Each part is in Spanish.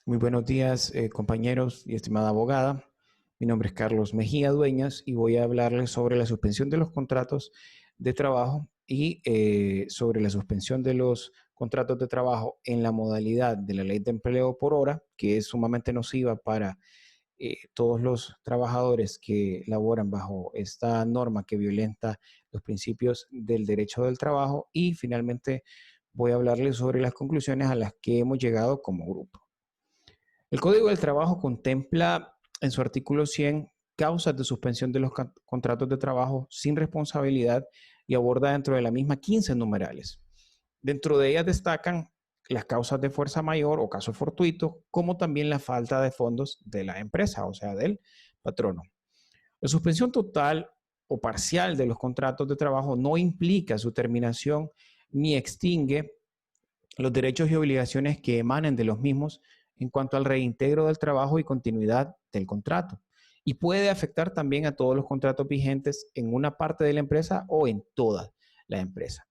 Muy buenos días, compañeros y estimada abogada. Mi nombre es Carlos Mejía Dueñas y voy a hablarles sobre la suspensión de los contratos de trabajo y sobre la suspensión de los contratos de trabajo en la modalidad de la ley de empleo por hora, que es sumamente nociva para todos los trabajadores que laboran bajo esta norma que violenta los principios del derecho del trabajo. Y finalmente voy a hablarles sobre las conclusiones a las que hemos llegado como grupo. El Código del Trabajo contempla en su artículo 100 causas de suspensión de los contratos de trabajo sin responsabilidad y aborda dentro de la misma 15 numerales. Dentro de ellas destacan las causas de fuerza mayor o caso fortuito, como también la falta de fondos de la empresa, o sea, del patrono. La suspensión total o parcial de los contratos de trabajo no implica su terminación ni extingue los derechos y obligaciones que emanen de los mismos en cuanto al reintegro del trabajo y continuidad del contrato. Y puede afectar también a todos los contratos vigentes en una parte de la empresa o en toda la empresa.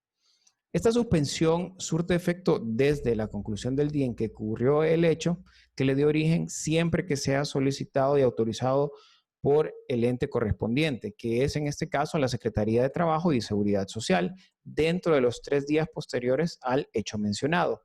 Esta suspensión surte efecto desde la conclusión del día en que ocurrió el hecho, que le dio origen siempre que sea solicitado y autorizado por el ente correspondiente, que es en este caso la Secretaría de Trabajo y Seguridad Social, dentro de los 3 días posteriores al hecho mencionado.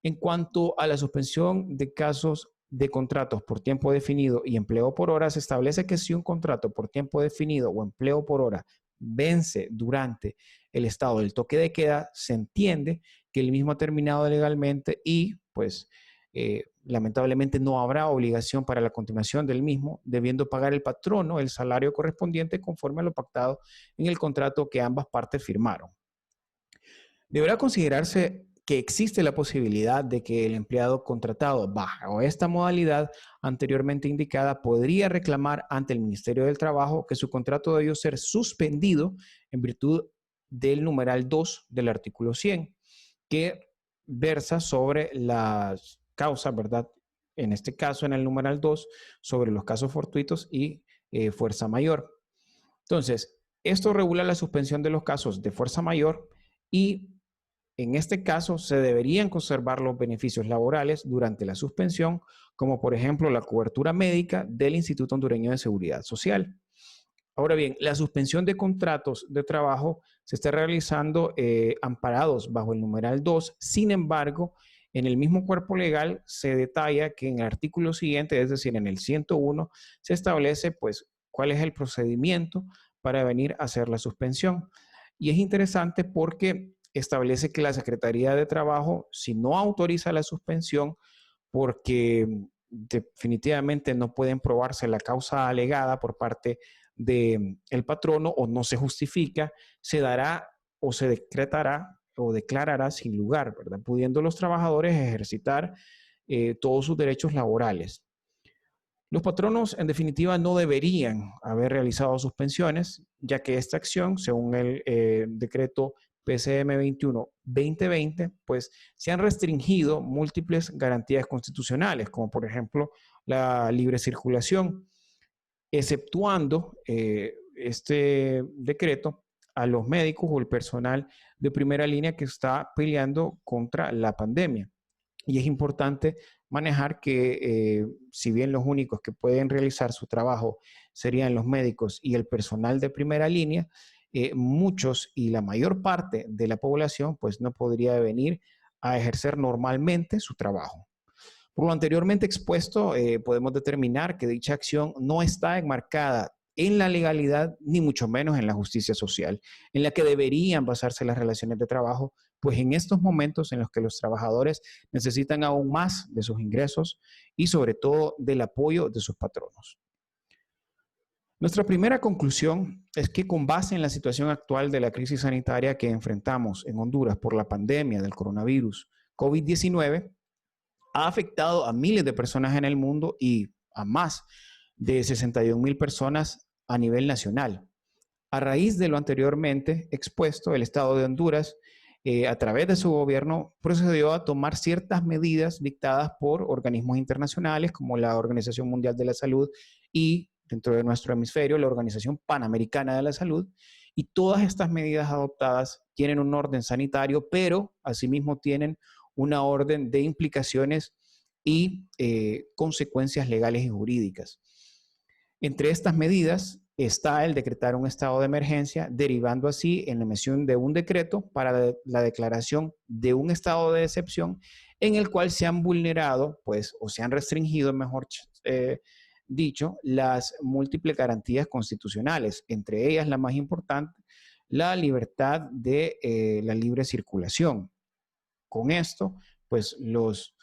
En cuanto a la suspensión de casos de contratos por tiempo definido y empleo por hora, se establece que si un contrato por tiempo definido o empleo por hora vence durante el estado del toque de queda, se entiende que el mismo ha terminado legalmente y pues lamentablemente no habrá obligación para la continuación del mismo, debiendo pagar el patrono el salario correspondiente conforme a lo pactado en el contrato que ambas partes firmaron. Deberá considerarse que existe la posibilidad de que el empleado contratado bajo esta modalidad anteriormente indicada podría reclamar ante el Ministerio del Trabajo que su contrato debió ser suspendido en virtud del numeral 2 del artículo 100, que versa sobre las causas, ¿verdad? En este caso, en el numeral 2, sobre los casos fortuitos y fuerza mayor. Entonces, esto regula la suspensión de los casos de fuerza mayor y en este caso, se deberían conservar los beneficios laborales durante la suspensión, como por ejemplo la cobertura médica del Instituto Hondureño de Seguridad Social. Ahora bien, la suspensión de contratos de trabajo se está realizando amparados bajo el numeral 2. Sin embargo, en el mismo cuerpo legal se detalla que en el artículo siguiente, es decir, en el 101, se establece pues cuál es el procedimiento para venir a hacer la suspensión. Y es interesante porque establece que la Secretaría de Trabajo, si no autoriza la suspensión, porque definitivamente no pueden probarse la causa alegada por parte del patrono o no se justifica, se dará o se decretará o declarará sin lugar, ¿verdad? Pudiendo los trabajadores ejercitar todos sus derechos laborales. Los patronos, en definitiva, no deberían haber realizado suspensiones, ya que esta acción, según el decreto PCM 21-2020, pues se han restringido múltiples garantías constitucionales, como por ejemplo la libre circulación, exceptuando este decreto a los médicos o el personal de primera línea que está peleando contra la pandemia. Y es importante manejar que si bien los únicos que pueden realizar su trabajo serían los médicos y el personal de primera línea, muchos y la mayor parte de la población pues no podría venir a ejercer normalmente su trabajo. Por lo anteriormente expuesto, podemos determinar que dicha acción no está enmarcada en la legalidad, ni mucho menos en la justicia social, en la que deberían basarse las relaciones de trabajo, pues en estos momentos en los que los trabajadores necesitan aún más de sus ingresos y sobre todo del apoyo de sus patronos. Nuestra primera conclusión es que con base en la situación actual de la crisis sanitaria que enfrentamos en Honduras por la pandemia del coronavirus COVID-19, ha afectado a miles de personas en el mundo y a más de 61,000 personas a nivel nacional. A raíz de lo anteriormente expuesto, el Estado de Honduras, a través de su gobierno, procedió a tomar ciertas medidas dictadas por organismos internacionales como la Organización Mundial de la Salud y, dentro de nuestro hemisferio, la Organización Panamericana de la Salud. Y todas estas medidas adoptadas tienen un orden sanitario, pero asimismo tienen una orden de implicaciones y consecuencias legales y jurídicas. Entre estas medidas está el decretar un estado de emergencia, derivando así en la emisión de un decreto para la declaración de un estado de excepción en el cual se han vulnerado, pues, o se han restringido, mejor dicho, las múltiples garantías constitucionales, entre ellas la más importante, la libertad de la libre circulación. Con esto, pues los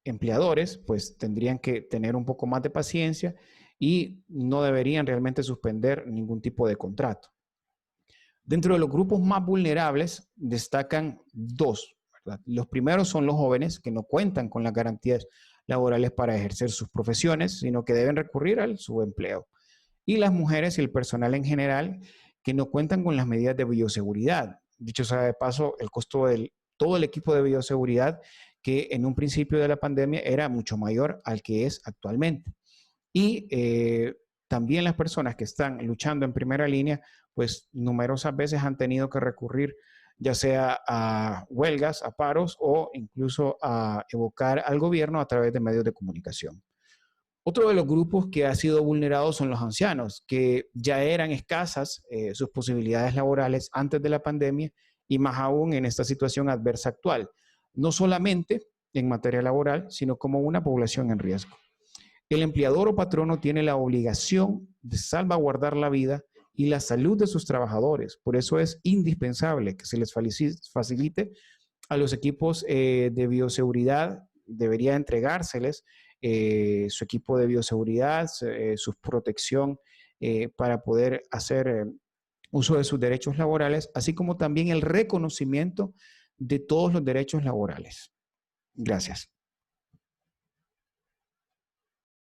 empleadores pues tendrían que tener un poco más de paciencia y no deberían realmente suspender ningún tipo de contrato. Dentro de los grupos más vulnerables destacan dos, ¿verdad? Los primeros son los jóvenes que no cuentan con las garantías laborales para ejercer sus profesiones, sino que deben recurrir al subempleo. Y las mujeres y el personal en general que no cuentan con las medidas de bioseguridad. Dicho sea de paso, el costo de todo el equipo de bioseguridad que en un principio de la pandemia era mucho mayor al que es actualmente. Y también las personas que están luchando en primera línea, pues numerosas veces han tenido que recurrir ya sea a huelgas, a paros o incluso a evocar al gobierno a través de medios de comunicación. Otro de los grupos que ha sido vulnerado son los ancianos, que ya eran escasas sus posibilidades laborales antes de la pandemia y más aún en esta situación adversa actual, no solamente en materia laboral, sino como una población en riesgo. El empleador o patrono tiene la obligación de salvaguardar la vida y la salud de sus trabajadores. Por eso es indispensable que se les facilite a los equipos de bioseguridad, debería entregárseles su equipo de bioseguridad, su protección para poder hacer uso de sus derechos laborales, así como también el reconocimiento de todos los derechos laborales. Gracias.